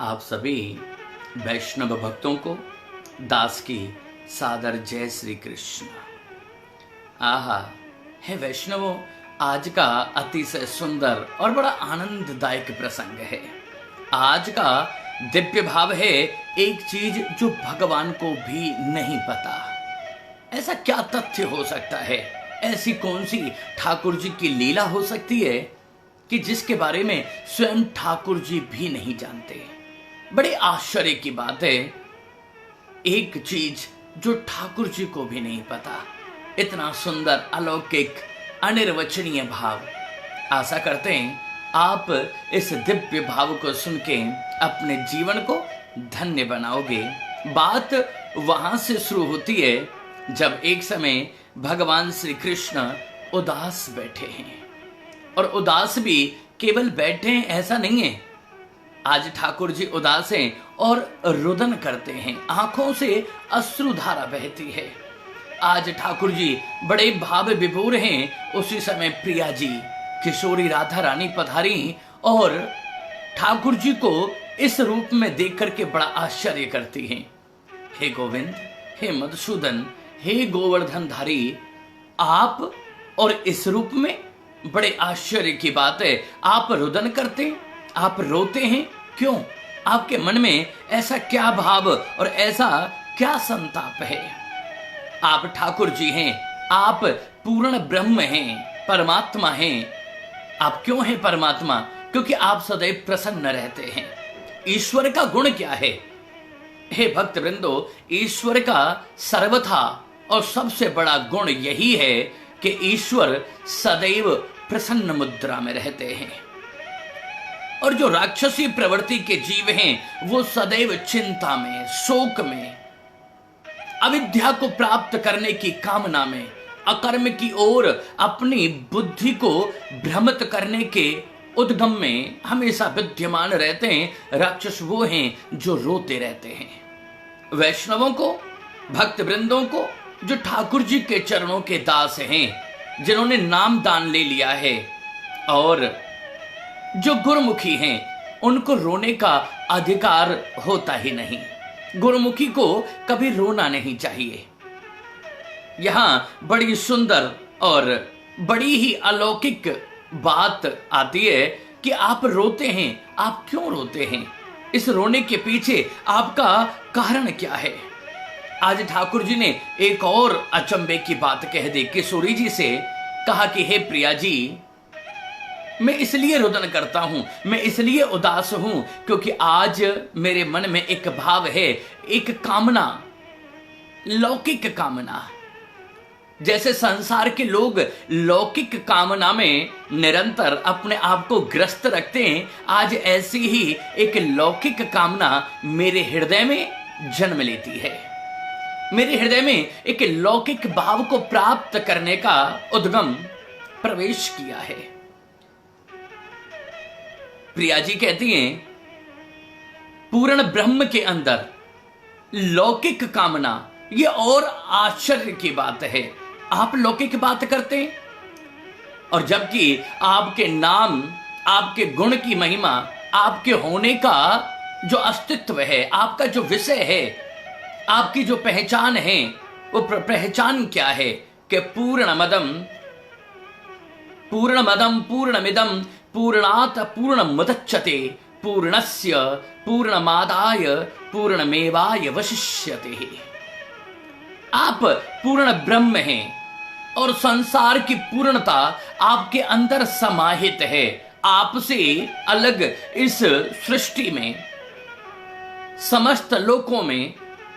आप सभी वैष्णव भक्तों को दास की सादर जय श्री कृष्ण। आहा, हे वैष्णवों, आज का अतिशय सुंदर और बड़ा आनंददायक प्रसंग है। आज का दिव्य भाव है एक चीज जो भगवान को भी नहीं पता। ऐसा क्या तथ्य हो सकता है, ऐसी कौन सी ठाकुर जी की लीला हो सकती है कि जिसके बारे में स्वयं ठाकुर जी भी नहीं जानते। बड़े आश्चर्य की बात है, एक चीज जो ठाकुर जी को भी नहीं पता। इतना सुंदर, अलौकिक, अनिर्वचनीय भाव। आशा करते हैं आप इस दिव्य भाव को सुन के अपने जीवन को धन्य बनाओगे। बात वहां से शुरू होती है जब एक समय भगवान श्री कृष्ण उदास बैठे हैं। और उदास भी केवल बैठे हैं ऐसा नहीं है, आज ठाकुर जी उदास हैं और रुदन करते हैं, आंखों से अश्रुधारा बहती है। आज ठाकुर जी बड़े भाव विभोर हैं। उसी समय प्रिया जी, किशोरी राधा रानी पधारी और ठाकुर जी को इस रूप में देख करके बड़ा आश्चर्य करती हैं। हे गोविंद, हे मधुसूदन, हे गोवर्धनधारी, आप और इस रूप में, बड़े आश्चर्य की बात है। आप रुदन करते हैं, आप रोते हैं, क्यों? आपके मन में ऐसा क्या भाव और ऐसा क्या संताप है? आप ठाकुर जी हैं, आप पूर्ण ब्रह्म हैं, परमात्मा हैं। आप क्यों हैं परमात्मा? क्योंकि आप सदैव प्रसन्न रहते हैं। ईश्वर का गुण क्या है? हे भक्त वृंदो, ईश्वर का सर्वथा और सबसे बड़ा गुण यही है कि ईश्वर सदैव प्रसन्न मुद्रा में रहते हैं। और जो राक्षसी प्रवृत्ति के जीव हैं वो सदैव चिंता में, शोक में, अविद्या को प्राप्त करने की कामना में, अकर्म की ओर अपनी बुद्धि को भ्रमित करने के उद्गम में हमेशा विद्यमान रहते हैं। राक्षस वो हैं जो रोते रहते हैं। वैष्णवों को, भक्त वृंदों को, जो ठाकुर जी के चरणों के दास हैं, जिन्होंने नाम दान ले लिया है और जो गुरुमुखी हैं, उनको रोने का अधिकार होता ही नहीं। गुरुमुखी को कभी रोना नहीं चाहिए। यहां बड़ी सुंदर और बड़ी ही अलौकिक बात आती है कि आप रोते हैं। आप क्यों रोते हैं? इस रोने के पीछे आपका कारण क्या है? आज ठाकुर जी ने एक और अचंभे की बात कह दी। किशोरी जी से कहा कि हे प्रिया जी, मैं इसलिए रुदन करता हूं, मैं इसलिए उदास हूं क्योंकि आज मेरे मन में एक भाव है, एक कामना, लौकिक कामना। जैसे संसार के लोग लौकिक कामना में निरंतर अपने आप को ग्रस्त रखते हैं, आज ऐसी ही एक लौकिक कामना मेरे हृदय में जन्म लेती है। मेरे हृदय में एक लौकिक भाव को प्राप्त करने का उद्गम प्रवेश किया है। प्रिया जी कहती हैं, पूर्ण ब्रह्म के अंदर लौकिक कामना, ये और आश्चर्य की बात है। आप लौकिक बात करते हैं और जबकि आपके नाम, आपके गुण की महिमा, आपके होने का जो अस्तित्व है, आपका जो विषय है, आपकी जो पहचान है, वो पहचान क्या है कि पूर्णमदम पूर्णमिदम पूर्णात पूर्णमुदच्यते पूर्णस्य पूर्णमादाय पूर्णमेवाय वशिष्यते। आप पूर्ण ब्रह्म हैं और संसार की पूर्णता आपके अंदर समाहित है। आपसे अलग इस सृष्टि में, समस्त लोकों में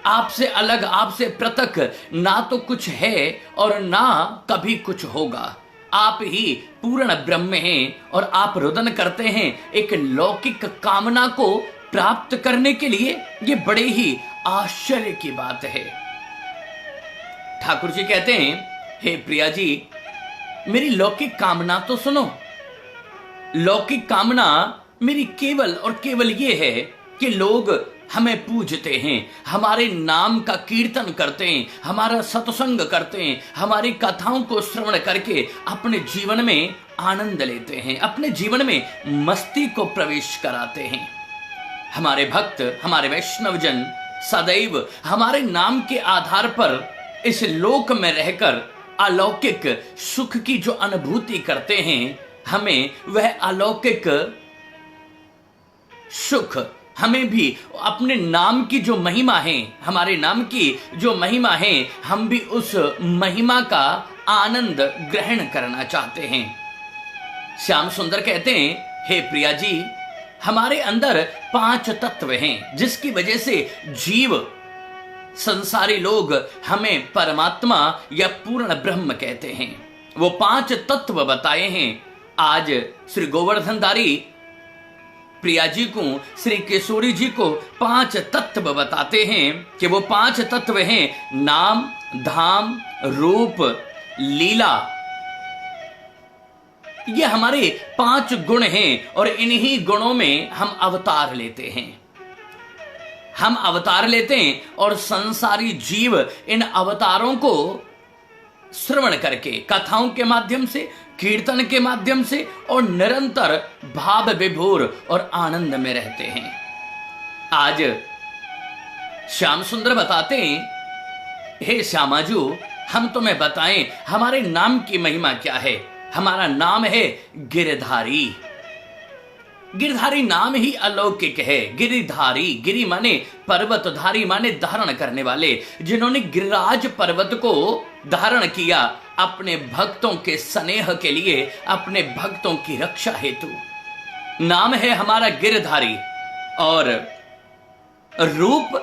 आपसे अलग, आपसे पृथक ना तो कुछ है और ना कभी कुछ होगा। आप ही पूर्ण ब्रह्म हैं और आप रुदन करते हैं एक लौकिक कामना को प्राप्त करने के लिए। ये बड़े ही आश्चर्य की बात है। ठाकुर जी कहते हैं, हे प्रिया जी, मेरी लौकिक कामना तो सुनो। लौकिक कामना मेरी केवल और केवल ये है कि लोग हमें पूजते हैं, हमारे नाम का कीर्तन करते हैं, हमारा सत्संग करते हैं, हमारी कथाओं को श्रवण करके अपने जीवन में आनंद लेते हैं, अपने जीवन में मस्ती को प्रवेश कराते हैं। हमारे भक्त, हमारे वैष्णवजन सदैव हमारे नाम के आधार पर इस लोक में रहकर अलौकिक सुख की जो अनुभूति करते हैं, हमें वह अलौकिक सुख, हमें भी अपने नाम की जो महिमा है, हमारे नाम की जो महिमा है, हम भी उस महिमा का आनंद ग्रहण करना चाहते हैं। श्याम सुंदर कहते हैं, हे प्रिया जी, हमारे अंदर 5 तत्व हैं जिसकी वजह से जीव, संसारी लोग हमें परमात्मा या पूर्ण ब्रह्म कहते हैं। वो 5 तत्व बताए हैं। आज श्री गोवर्धनधारी प्रिया जी को, श्री किशोरी जी को 5 तत्व बताते हैं कि वो 5 तत्व हैं नाम, धाम, रूप, लीला। ये हमारे 5 गुण हैं और इन्हीं गुणों में हम अवतार लेते हैं। हम अवतार लेते हैं और संसारी जीव इन अवतारों को श्रवण करके, कथाओं के माध्यम से, कीर्तन के माध्यम से और निरंतर भाव विभोर और आनंद में रहते हैं। आज श्याम सुंदर बताते हैं, हे श्यामाजू, हम तुम्हें बताएं हमारे नाम की महिमा क्या है। हमारा नाम है गिरधारी। गिरधारी नाम ही अलौकिक है। गिरिधारी, गिरि माने पर्वतधारी माने धारण करने वाले, जिन्होंने गिरिराज पर्वत को धारण किया अपने भक्तों के स्नेह के लिए, अपने भक्तों की रक्षा हेतु। नाम है हमारा गिरधारी। और रूप,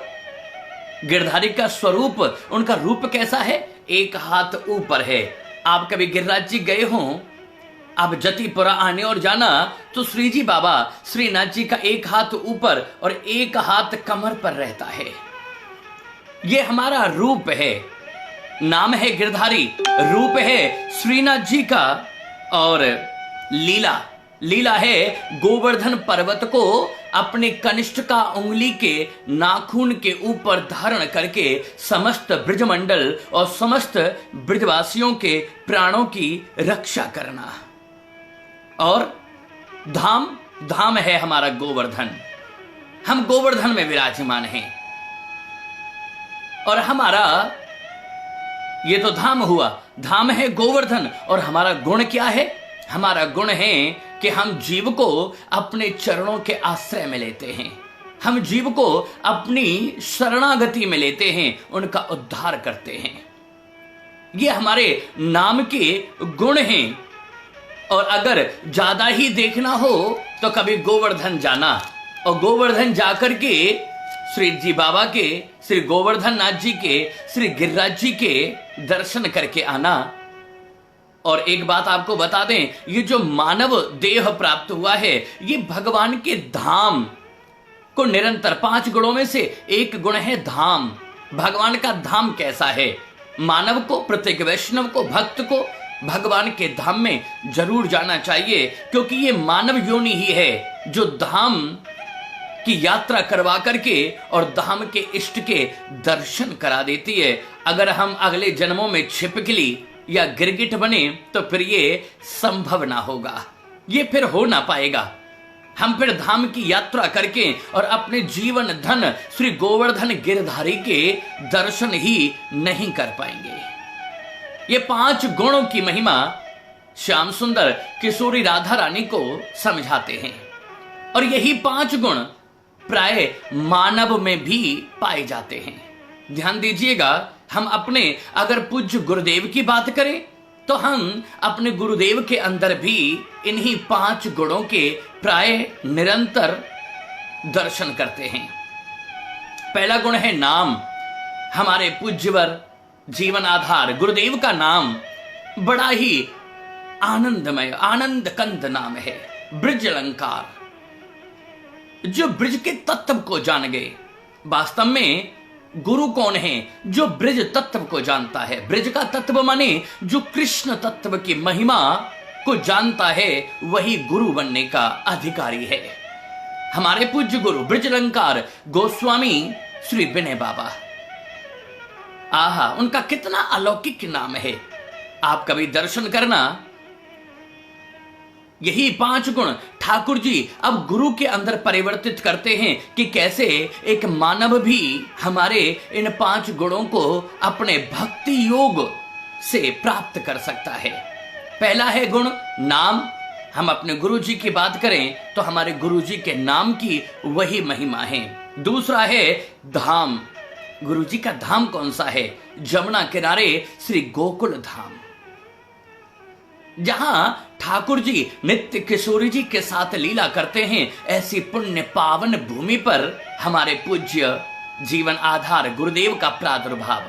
गिरधारी का स्वरूप, उनका रूप कैसा है? 1 हाथ ऊपर है। आप कभी गिरिराज जी गए हो, आप जतिपुरा आने और जाना तो श्री जी बाबा, श्रीनाथ जी का 1 हाथ ऊपर और 1 हाथ कमर पर रहता है। यह हमारा रूप है। नाम है गिरधारी, रूप है श्रीनाथ जी का। और लीला, लीला है गोवर्धन पर्वत को अपने कनिष्ठ का उंगली के नाखून के ऊपर धारण करके समस्त ब्रजमंडल और समस्त ब्रजवासियों के प्राणों की रक्षा करना। और धाम, धाम है हमारा गोवर्धन। हम गोवर्धन में विराजमान हैं। और हमारा ये तो धाम हुआ, धाम है गोवर्धन। और हमारा गुण क्या है? हमारा गुण है कि हम जीव को अपने चरणों के आश्रय में लेते हैं। हम जीव को अपनी शरणागति में लेते हैं, उनका उद्धार करते हैं। ये हमारे नाम के गुण हैं। और अगर ज्यादा ही देखना हो तो कभी गोवर्धन जाना और गोवर्धन जाकर के श्री जी बाबा के, श्री गोवर्धन नाथ जी के, श्री गिरिराज जी के दर्शन करके आना। और एक बात आपको बता दें, ये जो मानव देह प्राप्त हुआ है, ये भगवान के धाम को निरंतर 5 गुणों में से एक गुण है धाम। भगवान का धाम कैसा है? मानव को, प्रत्येक वैष्णव को, भक्त को भगवान के धाम में जरूर जाना चाहिए, क्योंकि ये मानव योनि ही है जो धाम की यात्रा करवा करके और धाम के इष्ट के दर्शन करा देती है। अगर हम अगले जन्मों में छिपकली या गिरगिट बने तो फिर ये संभव ना होगा, ये फिर हो ना पाएगा। हम फिर धाम की यात्रा करके और अपने जीवन धन श्री गोवर्धन गिरधारी के दर्शन ही नहीं कर पाएंगे। ये 5 गुणों की महिमा श्याम सुंदर किशोरी राधा रानी को समझाते हैं। और यही 5 गुण प्राय मानव में भी पाए जाते हैं। ध्यान दीजिएगा, हम अपने अगर पूज्य गुरुदेव की बात करें तो हम अपने गुरुदेव के अंदर भी इन्हीं 5 गुणों के प्राय निरंतर दर्शन करते हैं। पहला गुण है नाम। हमारे पूज्यवर जीवन आधार गुरुदेव का नाम बड़ा ही आनंदमय, आनंद कंद नाम है। ब्रज अलंकार, जो ब्रज के तत्व को जान गए। वास्तव में गुरु कौन है? जो ब्रज तत्व को जानता है। ब्रज का तत्व माने जो कृष्ण तत्व की महिमा को जानता है, वही गुरु बनने का अधिकारी है। हमारे पूज्य गुरु ब्रज अलंकार गोस्वामी श्री विनय बाबा, आहा, उनका कितना अलौकिक नाम है। आप कभी दर्शन करना, यही 5 गुण ठाकुर जी अब गुरु के अंदर परिवर्तित करते हैं कि कैसे एक मानव भी हमारे इन 5 गुणों को अपने भक्ति योग से प्राप्त कर सकता है। पहला है गुण नाम। हम अपने गुरु जी की बात करें तो हमारे गुरु जी के नाम की वही महिमा है। दूसरा है धाम। गुरु जी का धाम कौन सा है? जमुना किनारे श्री गोकुल धाम, जहां ठाकुर जी नित्य किशोरी जी के साथ लीला करते हैं। ऐसी पुण्य पावन भूमि पर हमारे पूज्य जीवन आधार गुरुदेव का प्रादुर्भाव।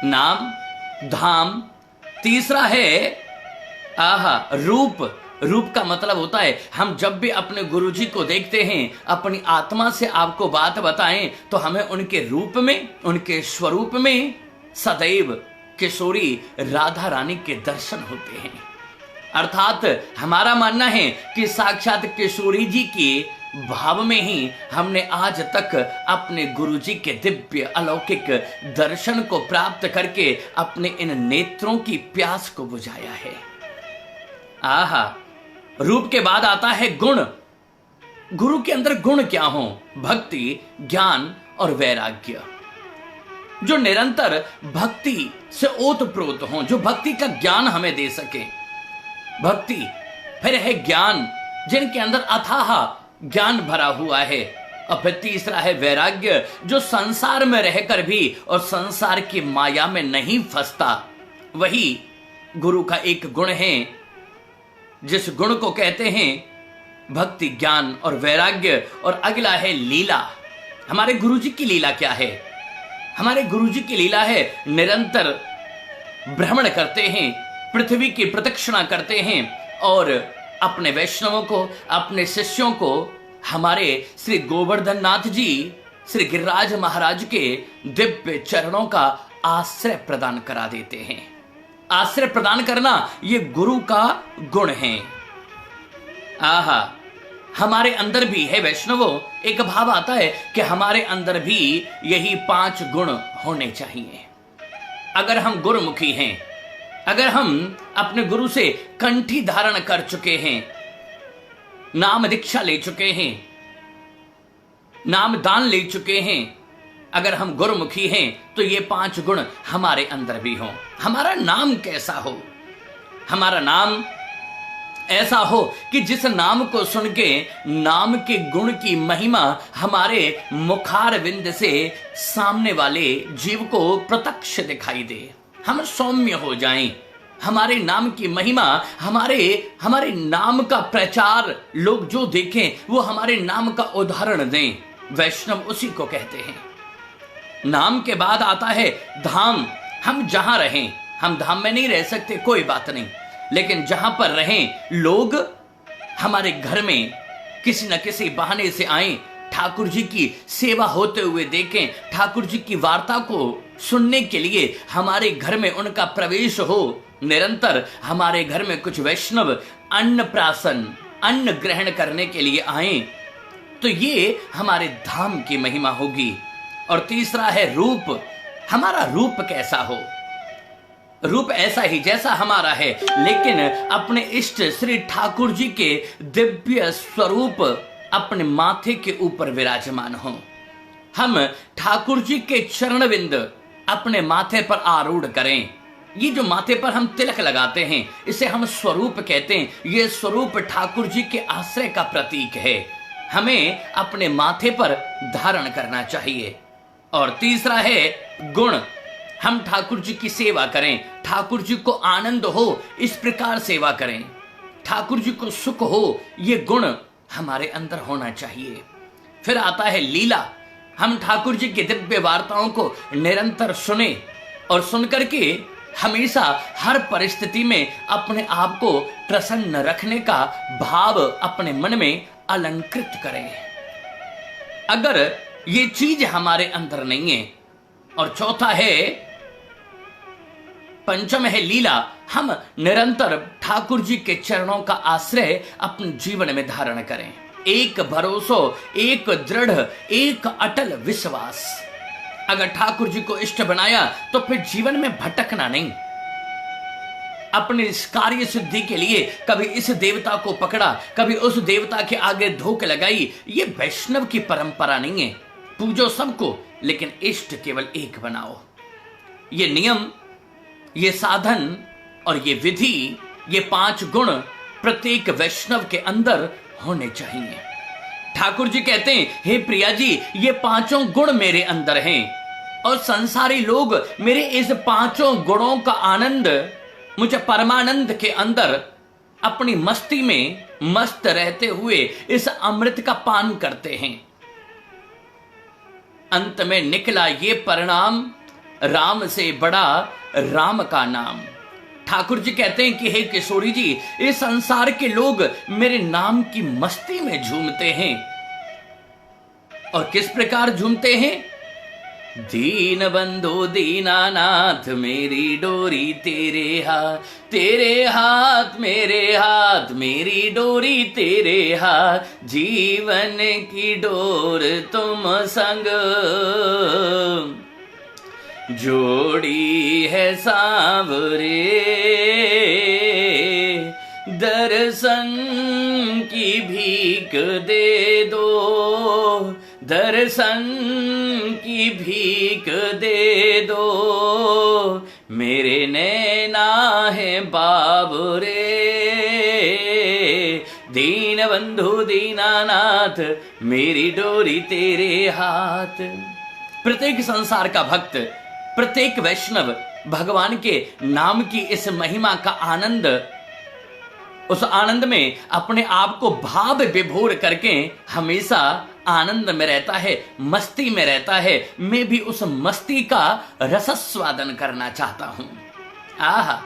नाम, धाम। तीसरा है रूप। रूप का मतलब होता है हम जब भी अपने गुरुजी को देखते हैं, अपनी आत्मा से आपको बात बताएं तो हमें उनके रूप में, उनके स्वरूप में सदैव किशोरी राधा रानी के दर्शन होते हैं। अर्थात हमारा मानना है कि साक्षात किशोरी जी के भाव में ही हमने आज तक अपने गुरुजी के दिव्य अलौकिक दर्शन को प्राप्त करके अपने इन नेत्रों की प्यास को बुझाया है। रूप के बाद आता है गुण। गुरु के अंदर गुण क्या हो? भक्ति, ज्ञान और वैराग्य, जो निरंतर भक्ति से ओतप्रोत हो, जो भक्ति का ज्ञान हमें दे सके। भक्ति, फिर है ज्ञान, जिनके अंदर अथाह ज्ञान भरा हुआ है। और फिर तीसरा है वैराग्य, जो संसार में रहकर भी और संसार की माया में नहीं फंसता। वही गुरु का एक गुण है, जिस गुण को कहते हैं भक्ति, ज्ञान और वैराग्य। और अगला है लीला। हमारे गुरुजी की लीला क्या है? हमारे गुरुजी की लीला है निरंतर भ्रमण करते हैं, पृथ्वी की प्रदक्षिणा करते हैं और अपने वैष्णवों को, अपने शिष्यों को हमारे श्री गोवर्धन नाथ जी, श्री गिरिराज महाराज के दिव्य चरणों का आश्रय प्रदान करा देते हैं। आश्रय प्रदान करना ये गुरु का गुण है। हमारे अंदर भी है वैष्णवों, एक भाव आता है कि हमारे अंदर भी यही 5 गुण होने चाहिए। अगर हम गुरुमुखी हैं, अगर हम अपने गुरु से कंठी धारण कर चुके हैं, नाम दीक्षा ले चुके हैं, नाम दान ले चुके हैं, अगर हम गुरुमुखी हैं तो ये 5 गुण हमारे अंदर भी हों। हमारा नाम कैसा हो? हमारा नाम ऐसा हो कि जिस नाम को सुन के नाम के गुण की महिमा हमारे मुखार विंद से सामने वाले जीव को प्रत्यक्ष दिखाई दे, हम सौम्य हो जाएं। हमारे नाम की महिमा, हमारे नाम का प्रचार लोग जो देखें वो हमारे नाम का उदाहरण दें। वैष्णव उसी को कहते हैं। नाम के बाद आता है धाम। हम जहां रहें, हम धाम में नहीं रह सकते, कोई बात नहीं, लेकिन जहां पर रहें, लोग हमारे घर में किसी न किसी बहाने से आए, ठाकुर जी की सेवा होते हुए देखें, ठाकुर जी की वार्ता को सुनने के लिए हमारे घर में उनका प्रवेश हो। निरंतर हमारे घर में कुछ वैष्णव अन्नप्राशन, अन्न ग्रहण करने के लिए आए, तो ये हमारे धाम की महिमा होगी। और तीसरा है रूप। हमारा रूप कैसा हो? रूप ऐसा ही जैसा हमारा है, लेकिन अपने इष्ट श्री ठाकुर जी के दिव्य स्वरूप अपने माथे के ऊपर विराजमान हो। हम ठाकुर जी के चरणविंद अपने माथे पर आरूढ़ करें। ये जो माथे पर हम तिलक लगाते हैं, इसे हम स्वरूप कहते हैं। ये स्वरूप ठाकुर जी के आश्रय का प्रतीक है, हमें अपने माथे पर धारण करना चाहिए। और तीसरा है गुण। हम ठाकुर जी की सेवा करें, ठाकुर जी को आनंद हो इस प्रकार सेवा करें, ठाकुर जी को सुख हो, ये गुण हमारे अंदर होना चाहिए। फिर आता है लीला। हम ठाकुर जी की दिव्य वार्ताओं को निरंतर सुने और सुनकर के हमेशा हर परिस्थिति में अपने आप को प्रसन्न रखने का भाव अपने मन में अलंकृत करें। अगर ये चीज हमारे अंदर नहीं है, और चौथा है, पंचम है लीला। हम निरंतर ठाकुर जी के चरणों का आश्रय अपने जीवन में धारण करें। एक भरोसा, एक दृढ़, एक अटल विश्वास। अगर ठाकुर जी को इष्ट बनाया तो फिर जीवन में भटकना नहीं। अपनी इस कार्य सिद्धि के लिए कभी इस देवता को पकड़ा, कभी उस देवता के आगे धोख लगाई। ये वैष्णव की परंपरा नहीं है। पूजो सबको, लेकिन इष्ट केवल एक बनाओ। ये नियम, ये साधन और ये विधि, ये 5 गुण प्रत्येक वैष्णव के अंदर होने चाहिए। ठाकुर जी कहते हैं, हे प्रिया जी, ये 5 गुण मेरे अंदर हैं और संसारी लोग मेरे इस 5 गुणों का आनंद, मुझे परमानंद के अंदर अपनी मस्ती में मस्त रहते हुए इस अमृत का पान करते हैं। अंत में निकला ये परिणाम, राम से बड़ा राम का नाम। ठाकुर जी कहते हैं कि हे किशोरी जी, इस संसार के लोग मेरे नाम की मस्ती में झूमते हैं। और किस प्रकार झूमते हैं? दीन बंधु दीनानाथ, मेरी डोरी तेरे हाथ, तेरे हाथ मेरे हाथ, मेरी डोरी तेरे हाथ, जीवन की डोर तुम संग जोड़ी है सांवरे, दर्शन की भीख दे दो, दर्शन की भीख दे दो, मेरे नैना है बाबरे, दीन बंधु दीनानाथ, मेरी डोरी तेरे हाथ। प्रत्येक संसार का भक्त, प्रत्येक वैष्णव भगवान के नाम की इस महिमा का आनंद, उस आनंद में अपने आप को भाव विभोर करके हमेशा आनंद में रहता है, मस्ती में रहता है। मैं भी उस मस्ती का रसस्वादन करना चाहता हूं। आहा,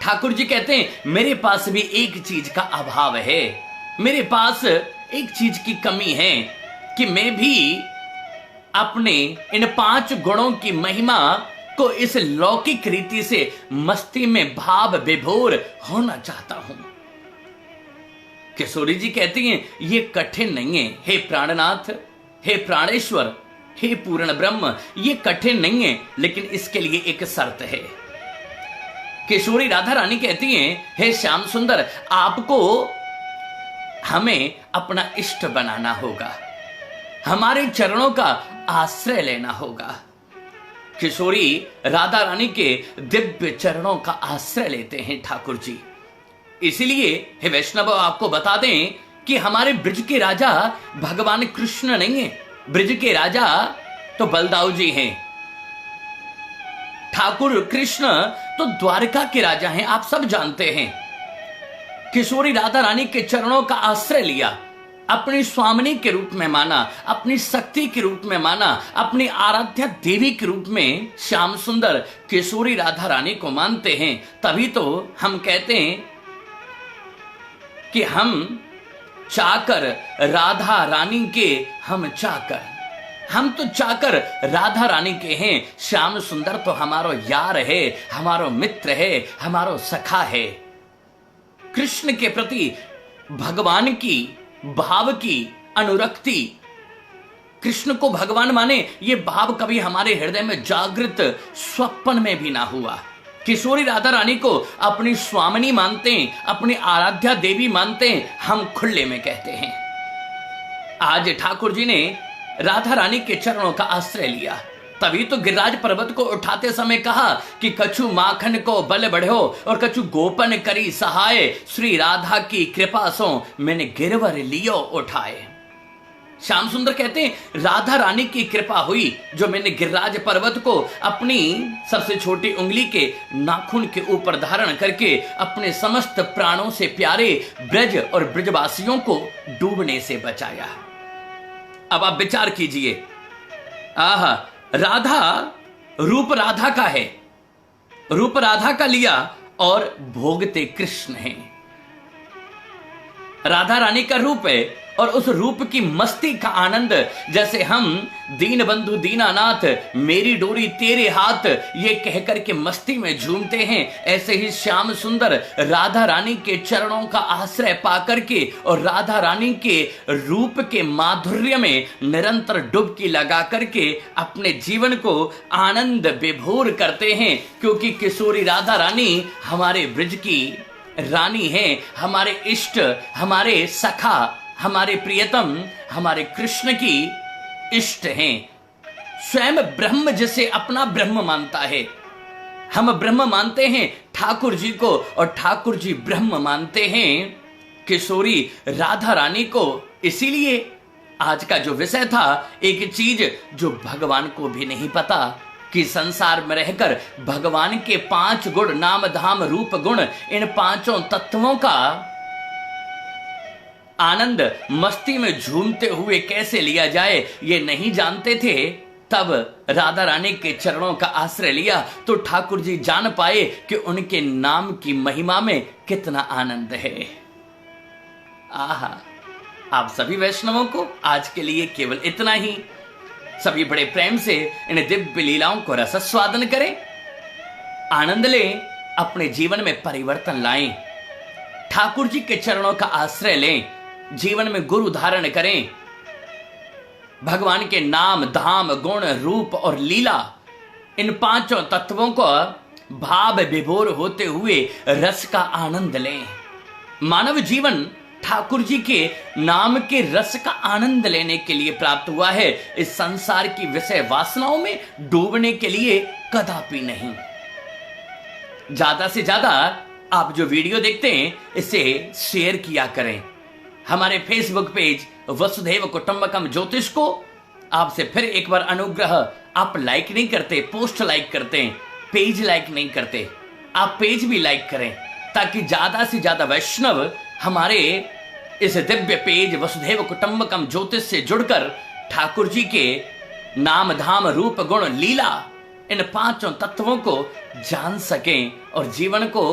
ठाकुर जी कहते हैं, मेरे पास भी एक चीज का अभाव है, मेरे पास एक चीज की कमी है कि मैं भी अपने इन 5 गुणों की महिमा को इस लौकिक रीति से मस्ती में भाव विभोर होना चाहता हूं। किशोरी जी कहती हैं, ये कठिन नहीं है हे प्राणनाथ, हे प्राणेश्वर, हे पूर्ण ब्रह्म, ये कठिन नहीं है, लेकिन इसके लिए एक शर्त है। किशोरी राधा रानी कहती हैं, हे श्याम सुंदर, आपको हमें अपना इष्ट बनाना होगा, हमारे चरणों का आश्रय लेना होगा। किशोरी राधा रानी के दिव्य चरणों का आश्रय लेते हैं ठाकुर जी। इसलिए हे वैष्णव, आपको बता दें कि हमारे ब्रज के राजा भगवान कृष्ण नहीं है, ब्रज के राजा तो बलदाऊ जी हैं। ठाकुर कृष्ण तो द्वारका के राजा हैं, आप सब जानते हैं। किशोरी राधा रानी के चरणों का आश्रय लिया, अपनी स्वामिनी के रूप में माना, अपनी शक्ति के रूप में माना, अपनी आराध्या देवी के रूप में श्याम सुंदर किशोरी राधा रानी को मानते हैं। तभी तो हम कहते हैं कि हम चाकर राधा रानी के, हम चाकर, हम तो चाकर राधा रानी के हैं। श्याम सुंदर तो हमारो यार है, हमारो मित्र है, हमारो सखा है। कृष्ण के प्रति भगवान की भाव की अनुरक्ति, कृष्ण को भगवान माने, ये भाव कभी हमारे हृदय में जागृत स्वप्न में भी ना हुआ। किशोरी राधा रानी को अपनी स्वामिनी मानते हैं, अपनी आराध्या देवी मानते हैं, हम खुले में कहते हैं। आज ठाकुर जी ने राधा रानी के चरणों का आश्रय लिया, तभी तो गिरिराज पर्वत को उठाते समय कहा कि कछु माखन को बल बढ़ो और कछु गोपन करी सहाय, श्री राधा की कृपा सो मैंने गिरवर लियो उठाए। श्याम सुंदर कहते हैं, राधा रानी की कृपा हुई जो मैंने गिरिराज पर्वत को अपनी सबसे छोटी उंगली के नाखून के ऊपर धारण करके अपने समस्त प्राणों से प्यारे ब्रज और ब्रजवासियों को डूबने से बचाया। अब आप विचार कीजिए, आहा, राधा रूप राधा का है, रूप राधा का लिया और भोगते कृष्ण हैं। राधा रानी का रूप है और उस रूप की मस्ती का आनंद, जैसे हम दीन बंधु दीनानाथ मेरी डोरी तेरे हाथ ये कहकर के मस्ती में झूमते हैं, ऐसे ही श्याम सुंदर राधा रानी के चरणों का आश्रय पाकर के और राधा रानी के रूप के माधुर्य में निरंतर डुबकी लगा करके अपने जीवन को आनंद विभोर करते हैं। क्योंकि किशोरी राधा रानी हमारे ब्रज की रानी है, हमारे इष्ट, हमारे सखा, हमारे प्रियतम, हमारे कृष्ण की इष्ट हैं। स्वयं ब्रह्म जिसे अपना ब्रह्म मानता है, हम ब्रह्म मानते हैं ठाकुर जी को और ठाकुर जी ब्रह्म मानते हैं किशोरी राधा रानी को। इसीलिए आज का जो विषय था, एक चीज जो भगवान को भी नहीं पता कि संसार में रहकर भगवान के 5 गुण, नाम धाम रूप गुण, इन 5 तत्वों का आनंद मस्ती में झूमते हुए कैसे लिया जाए ये नहीं जानते थे। तब राधा रानी के चरणों का आश्रय लिया तो ठाकुर जी जान पाए कि उनके नाम की महिमा में कितना आनंद है। आहा, आप सभी वैष्णवों को आज के लिए केवल इतना ही। सभी बड़े प्रेम से इन दिव्य लीलाओं को रसस्वादन करें, आनंद लें, अपने जीवन में परिवर्तन लाएं, ठाकुर जी के चरणों का आश्रय लें, जीवन में गुरु धारण करें, भगवान के नाम धाम गुण रूप और लीला, इन 5 तत्वों को भाव विभोर होते हुए रस का आनंद लें। मानव जीवन ठाकुर जी के नाम के रस का आनंद लेने के लिए प्राप्त हुआ है, इस संसार की विषय वासनाओं में डूबने के लिए कदापि नहीं। ज्यादा से ज्यादा आप जो वीडियो देखते हैं इसे शेयर किया करें। हमारे फेसबुक पेज वसुधैव कुटुंबकम ज्योतिष को आपसे फिर एक बार अनुग्रह, आप लाइक नहीं करते, पोस्ट लाइक करते हैं, पेज लाइक नहीं करते, आप पेज भी लाइक करें ताकि ज्यादा से ज्यादा वैष्णव हमारे इस दिव्य पेज वसुधैव कुटुंबकम ज्योतिष से जुड़कर ठाकुर जी के नाम धाम रूप गुण लीला, इन 5 तत्वों को जान सकें और जीवन को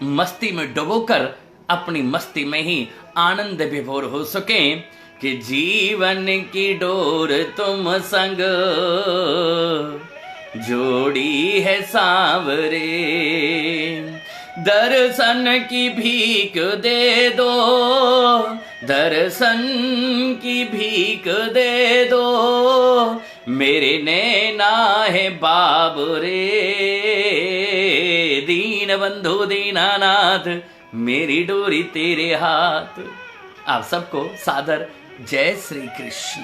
मस्ती में डुबोकर अपनी मस्ती में ही आनंद विभोर हो सकें। कि जीवन की डोर तुम संग जोड़ी है सांवरे, दर्शन की भीख दे दो, दर्शन की भीख दे दो, मेरे नैना है बाबरे, दीन बंधु दीनानाथ मेरी डोरी तेरे हाथ। आप सबको सादर जय श्री कृष्ण।